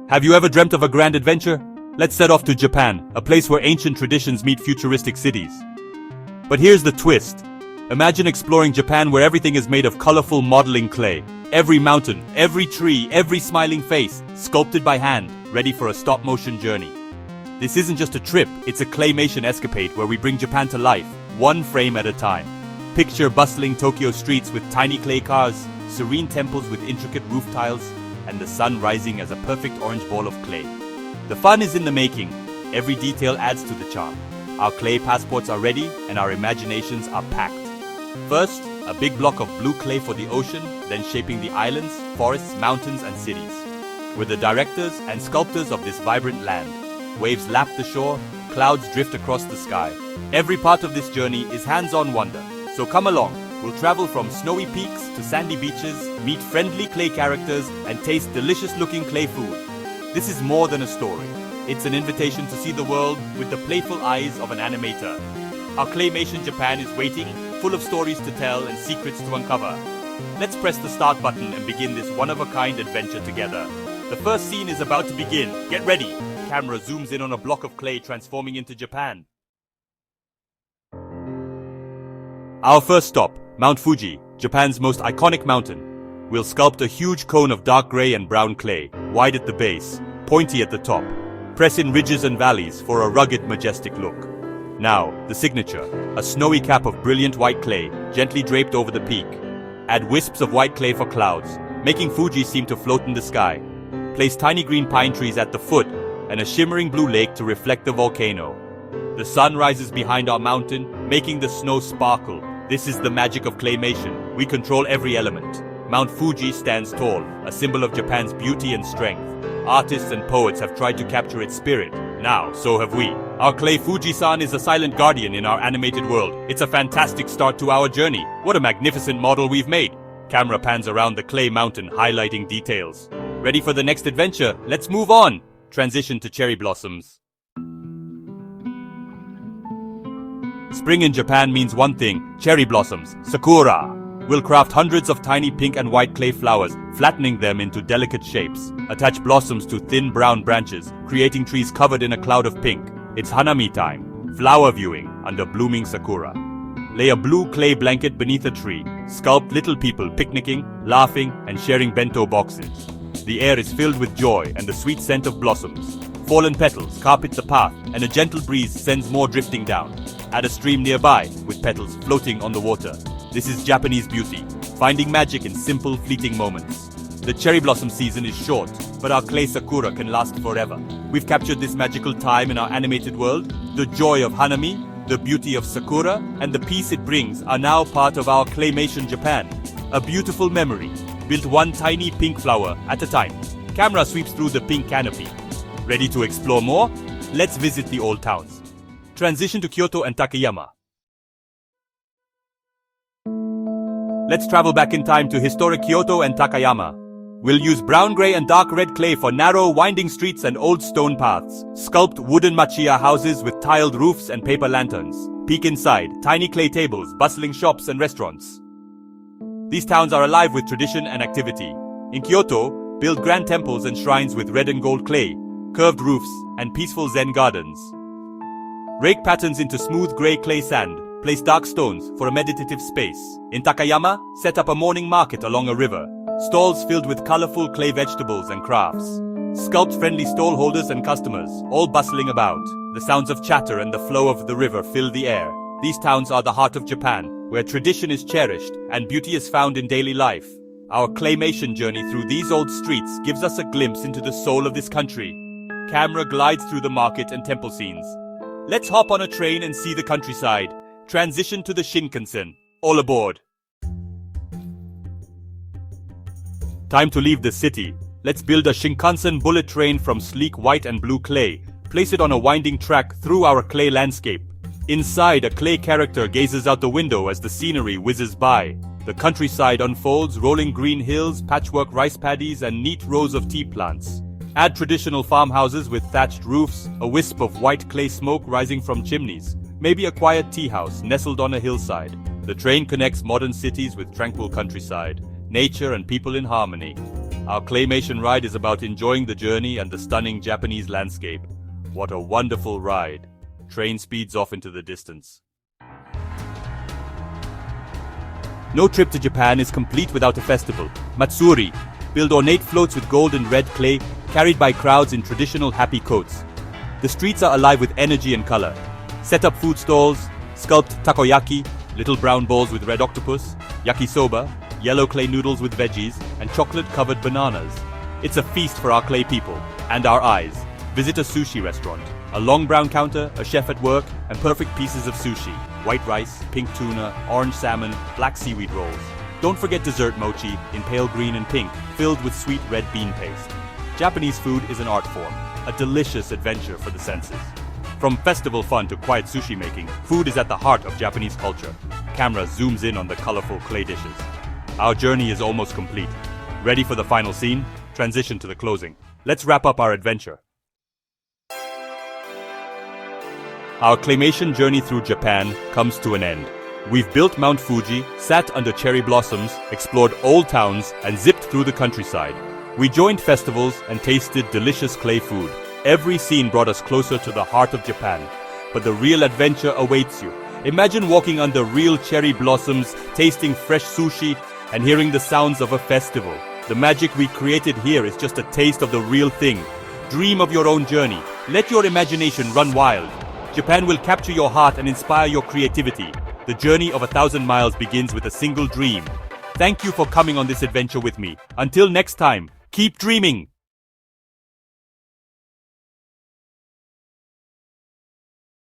Have you ever dreamt of a grand adventure? Let's set off to Japan, a place where ancient traditions meet futuristic cities. But here's the twist. Imagine exploring Japan where everything is made of colorful modeling clay. Every mountain, every tree, every smiling face, sculpted by hand, ready for a stop-motion journey. This isn't just a trip, it's a claymation escapade where we bring Japan to life, one frame at a time. Picture bustling Tokyo streets with tiny clay cars, serene temples with intricate roof tiles, and the sun rising as a perfect orange ball of clay. The fun is in the making. Every detail adds to the charm. Our clay passports are ready and our imaginations are packed. First, a big block of blue clay for the ocean, then shaping the islands, forests, mountains, and cities. We're the directors and sculptors of this vibrant land. Waves lap the shore, clouds drift across the sky. Every part of this journey is hands-on wonder. So come along. We'll travel from snowy peaks to sandy beaches, meet friendly clay characters, and taste delicious-looking clay food. This is more than a story. It's an invitation to see the world with the playful eyes of an animator. Our Claymation Japan is waiting, full of stories to tell and secrets to uncover. Let's press the start button and begin this one-of-a-kind adventure together. The first scene is about to begin. Get ready. The camera zooms in on a block of clay transforming into Japan. Our first stop, Mount Fuji, Japan's most iconic mountain. We'll sculpt a huge cone of dark gray and brown clay, wide at the base, pointy at the top. Press in ridges and valleys for a rugged, majestic look. Now, the signature, a snowy cap of brilliant white clay, gently draped over the peak. Add wisps of white clay for clouds, making Fuji seem to float in the sky. Place tiny green pine trees at the foot, and a shimmering blue lake to reflect the volcano. The sun rises behind our mountain, making the snow sparkle. This is the magic of claymation. We control every element. Mount Fuji stands tall, a symbol of Japan's beauty and strength. Artists and poets have tried to capture its spirit. Now, so have we. Our clay Fuji-san is a silent guardian in our animated world. It's a fantastic start to our journey. What a magnificent model we've made. Camera pans around the clay mountain, highlighting details. Ready for the next adventure? Let's move on. Transition to cherry blossoms. Spring in Japan means one thing, cherry blossoms, sakura. We'll craft hundreds of tiny pink and white clay flowers, flattening them into delicate shapes. Attach blossoms to thin brown branches, creating trees covered in a cloud of pink. It's hanami time, flower viewing under blooming sakura. Lay a blue clay blanket beneath a tree. Sculpt little people picnicking, laughing, and sharing bento boxes. The air is filled with joy and the sweet scent of blossoms. Fallen petals carpet the path, and a gentle breeze sends more drifting down. Add a stream nearby, with petals floating on the water. This is Japanese beauty, finding magic in simple, fleeting moments. The cherry blossom season is short, but our clay sakura can last forever. We've captured this magical time in our animated world. The joy of hanami, the beauty of sakura, and the peace it brings are now part of our Claymation Japan. A beautiful memory, built one tiny pink flower at a time. Camera sweeps through the pink canopy. Ready to explore more? Let's visit the old towns. Transition to Kyoto and Takayama. Let's travel back in time to historic Kyoto and Takayama. We'll use brown gray and dark red clay for narrow, winding streets and old stone paths. Sculpt wooden machiya houses with tiled roofs and paper lanterns. Peek inside, tiny clay tables, bustling shops and restaurants. These towns are alive with tradition and activity. In Kyoto, build grand temples and shrines with red and gold clay, curved roofs, and peaceful Zen gardens. Rake patterns into smooth grey clay sand. Place dark stones for a meditative space. In Takayama, set up a morning market along a river. Stalls filled with colorful clay vegetables and crafts. Sculpt friendly stall holders and customers, all bustling about. The sounds of chatter and the flow of the river fill the air. These towns are the heart of Japan, where tradition is cherished and beauty is found in daily life. Our claymation journey through these old streets gives us a glimpse into the soul of this country. Camera glides through the market and temple scenes. Let's hop on a train and see the countryside. Transition to the Shinkansen. All aboard. Time to leave the city. Let's build a Shinkansen bullet train from sleek white and blue clay. Place it on a winding track through our clay landscape. Inside, a clay character gazes out the window as the scenery whizzes by. The countryside unfolds, rolling green hills, patchwork rice paddies, and neat rows of tea plants. Add traditional farmhouses with thatched roofs, a wisp of white clay smoke rising from chimneys. Maybe a quiet tea house nestled on a hillside. The train connects modern cities with tranquil countryside, nature and people in harmony. Our claymation ride is about enjoying the journey and the stunning Japanese landscape. What a wonderful ride. Train speeds off into the distance. No trip to Japan is complete without a festival. Matsuri. Build ornate floats with gold and red clay, carried by crowds in traditional happy coats. The streets are alive with energy and color. Set up food stalls, sculpt takoyaki, little brown balls with red octopus, yakisoba, yellow clay noodles with veggies, and chocolate-covered bananas. It's a feast for our clay people and our eyes. Visit a sushi restaurant. A long brown counter, a chef at work, and perfect pieces of sushi. White rice, pink tuna, orange salmon, black seaweed rolls. Don't forget dessert mochi in pale green and pink, filled with sweet red bean paste. Japanese food is an art form, a delicious adventure for the senses. From festival fun to quiet sushi making, food is at the heart of Japanese culture. Camera zooms in on the colorful clay dishes. Our journey is almost complete. Ready for the final scene? Transition to the closing. Let's wrap up our adventure. Our claymation journey through Japan comes to an end. We've built Mount Fuji, sat under cherry blossoms, explored old towns, and zipped through the countryside. We joined festivals and tasted delicious clay food. Every scene brought us closer to the heart of Japan. But the real adventure awaits you. Imagine walking under real cherry blossoms, tasting fresh sushi, and hearing the sounds of a festival. The magic we created here is just a taste of the real thing. Dream of your own journey. Let your imagination run wild. Japan will capture your heart and inspire your creativity. The journey of 1,000 miles begins with a single dream. Thank you for coming on this adventure with me. Until next time, keep dreaming!